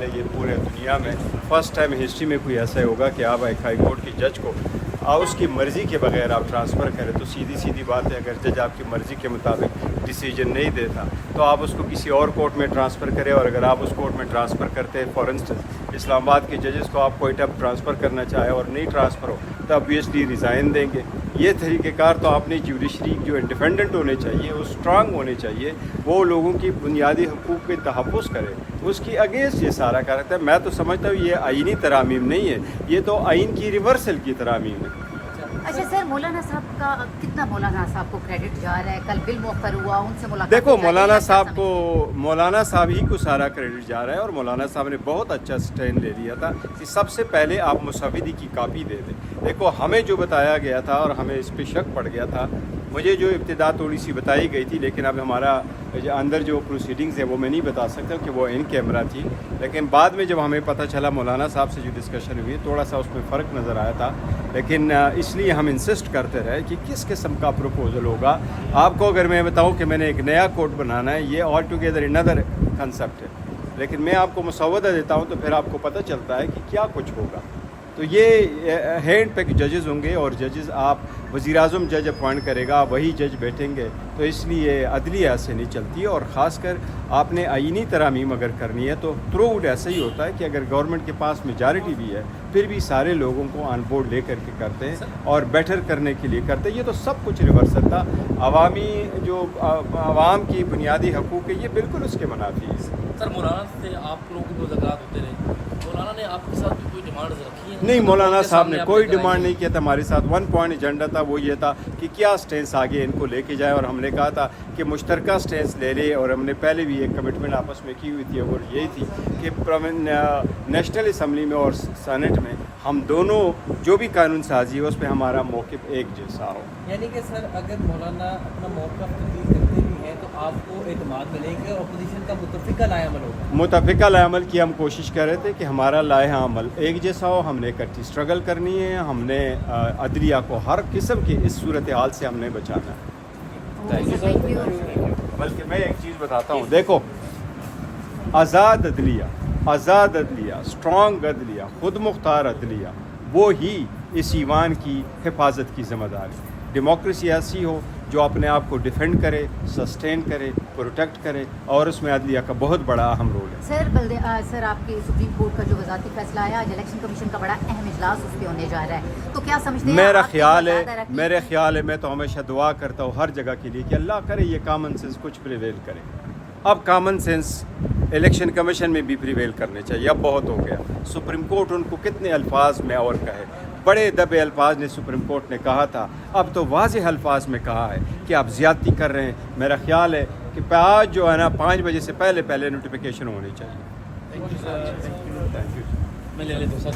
یہ پورے دنیا میں فرسٹ ٹائم ہسٹری میں کوئی ایسا ہوگا کہ آپ ایک ہائی کورٹ کی جج کو اس کی مرضی کے بغیر آپ ٹرانسفر کریں. تو سیدھی بات ہے, اگر جج آپ کی مرضی کے مطابق ڈیسیجن نہیں دیتا تو آپ اس کو کسی اور کورٹ میں ٹرانسفر کریں. اور اگر آپ اس کورٹ میں ٹرانسفر کرتے ہیں, فار انسٹنس اسلام آباد کے ججز کو آپ کوئٹہ ٹرانسفر کرنا چاہے اور نہیں ٹرانسفر ہو تو obviously ریزائن دیں گے. یہ طریقہ کار تو اپنی جوڈیشری جو انڈیپینڈنٹ ہونے چاہیے, وہ اسٹرانگ ہونے چاہیے, وہ لوگوں کی بنیادی حقوق کے تحفظ کرے, اس کی اگینسٹ یہ سارا کرتا ہے. میں تو سمجھتا ہوں یہ آئینی ترامیم نہیں ہے, یہ تو آئین کی ریورسل کی ترامیم ہے. اچھا سر, مولانا صاحب کا کتنا مولانا صاحب کو کریڈٹ جا رہا ہے؟ کل بل موخر ہوا, ان سے ملاقات. دیکھو, مولانا صاحب ہی کو سارا کریڈٹ جا رہا ہے, اور مولانا صاحب نے بہت اچھا سٹینڈ لے لیا تھا کہ سب سے پہلے آپ مسودے کی کاپی دے دیں. دیکھو, ہمیں جو بتایا گیا تھا اور ہمیں اس پہ شک پڑ گیا تھا, مجھے جو ابتدا تھوڑی سی بتائی گئی تھی, لیکن اب ہمارا اندر جو پروسیڈنگز ہے وہ میں نہیں بتا سکتا کہ وہ ان کیمرہ تھی. لیکن بعد میں جب ہمیں پتہ چلا مولانا صاحب سے جو ڈسکشن ہوئی, تھوڑا سا اس میں فرق نظر آیا تھا. لیکن اس لیے ہم انسسٹ کرتے رہے کہ کس قسم کا پروپوزل ہوگا. آپ کو اگر میں بتاؤں کہ میں نے ایک نیا کوڈ بنانا ہے, یہ آل ٹوگیدر انادر کنسیپٹ ہے. لیکن میں آپ کو مسودہ دیتا ہوں تو پھر آپ کو پتہ چلتا ہے کہ کیا کچھ ہوگا. تو یہ ہینڈ پیک ججز ہوں گے, اور ججز آپ وزیر اعظم جج اپوائنٹ کرے گا, وہی جج بیٹھیں گے. تو اس لیے عدلیہ ایسے نہیں چلتی ہے. اور خاص کر آپ نے آئینی ترامیم اگر کرنی ہے تو تھرو آؤٹ ایسا ہی ہوتا ہے کہ اگر گورنمنٹ کے پاس میجارٹی بھی ہے, پھر بھی سارے لوگوں کو آن بورڈ لے کر کے کرتے ہیں اور بیٹر کرنے کے لیے کرتے ہیں. یہ تو سب کچھ ریورسل تھا. عوام کی بنیادی حقوق ہے, یہ بالکل اس کے منافی ہے. سر, مولانا سے آپ لوگوں کی ملاقات ہوتے رہے, مولانا نے آپ کے ساتھ کوئی ڈیمانڈ رکھی ہے؟ نہیں, مولانا صاحب نے کوئی ڈیمانڈ نہیں کیا تھا ہمارے ساتھ. 1 پوائنٹ ایجنڈا تھا, وہ یہ تھا کہ کیا سٹینس آگے ان کو لے کے جائے. اور ہم نے کہا تھا کہ مشترکہ سٹینس لے لے, اور ہم نے پہلے بھی ایک کمٹمنٹ آپس میں کی ہوئی تھی, اور یہی تھی کہ نیشنل اسمبلی میں اور سینٹ میں ہم دونوں جو بھی قانون سازی ہے اس پہ ہمارا موقف ایک جیسا ہو. یعنی کہ سر, اگر مولانا اپنا موقف تبدیل کرتے بھی ہیں تو آپ کو اعتماد ملے گا اور اپوزیشن کا متفقہ لائحہ عمل ہوگا؟ متفقہ لائحہ عمل کی ہم کوشش کر رہے تھے کہ ہمارا لائحہ عمل ایک جیسا ہو. ہم نے اکٹھی اسٹرگل کرنی ہے, ہم نے عدلیہ کو ہر قسم کی اس صورتحال سے ہم نے بچانا ہے. بلکہ میں ایک چیز بتاتا ہوں, دیکھو, آزاد عدلیہ, اسٹرانگ عدلیہ, خود مختار عدلیہ, وہ ہی اس ایوان کی حفاظت کی ذمہ داری. ڈیموکریسی ایسی ہو جو اپنے آپ کو ڈیفینڈ کرے, سسٹین کرے, پروٹیکٹ کرے, اور اس میں عدلیہ کا بہت بڑا اہم رول ہے. سر, آپ کے سپریم کورٹ کا جو وزارتی فیصلہ آیا, آج الیکشن کمیشن کا بڑا اہم اجلاس اس پہ ہونے جا رہا ہے, تو کیا سمجھتے ہیں؟ میرے خیال ہے, میں تو ہمیشہ دعا کرتا ہوں ہر جگہ کے لیے کہ اللہ کرے یہ کامن سینس کچھ پریویل کرے. اب کامن سینس الیکشن کمیشن میں بھی پریویل کرنے چاہیے. اب بہت ہو گیا. سپریم کورٹ ان کو کتنے الفاظ میں اور کہے, بڑے دبے الفاظ نے سپریم کورٹ نے کہا تھا, اب تو واضح الفاظ میں کہا ہے کہ آپ زیادتی کر رہے ہیں. میرا خیال ہے کہ آج جو ہے نا 5 بجے سے پہلے نوٹیفیکیشن ہونی چاہیے. میں لے لیتا ہوں سر.